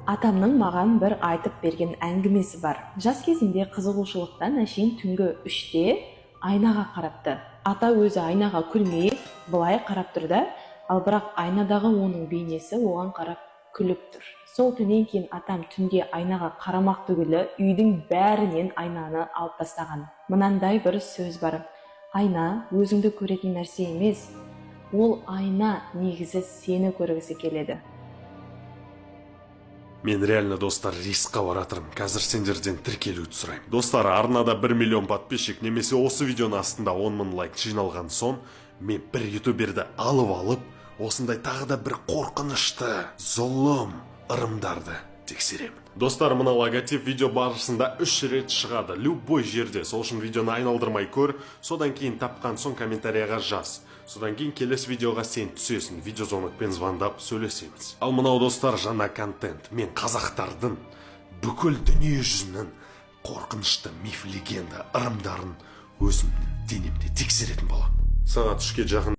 Атамның маған бір айтып берген әңгімесі бар. Жас кезінде қызығушылықтан әшейін түнгі 3-те айнаға қарапты. Ата өзі айнаға күлмей, былай қарап тұр да, ал бірақ айнадағы оның бейнесі оған қарап күліп тұр. Сол түннен кейін атам түнде айнаға қарамақ түгілі үйдің бәрінен айнаны алып тастаған. Мынандай бір сөз бар: айна өзіңді көретін нәрсе емес, ол айна негізі сені көргісі келеді. Мен реально достар рискқа баратырмын. Қазір сендерден тіркелуді сұрайым. Достар, арнада 1 миллион подписчик немесе осы видеоның астында 10 000 лайк жиналған соң, мен бір ютуберді алып, осындай тағы да бір қорқынышты, зұлым ырымдарды тексеремін. Достар, мына логотип видео барысында 3 рет шығады. Любой жерде. Сол үшін видеоны айналдырмай көр, содан кейін тапқан соң комментарияға жаз. Содан кейін келесі видеоға сен түсесің. Видеозвонокпен звондап сөйлесеміз. Ал мынау достар жаңа контент. Мен қазақтардың бүкіл дүние жүзінің қорқынышты миф, легенда, ырымдарын өзімнің денемде тексеретін боламын. Сағат 3-ке жақын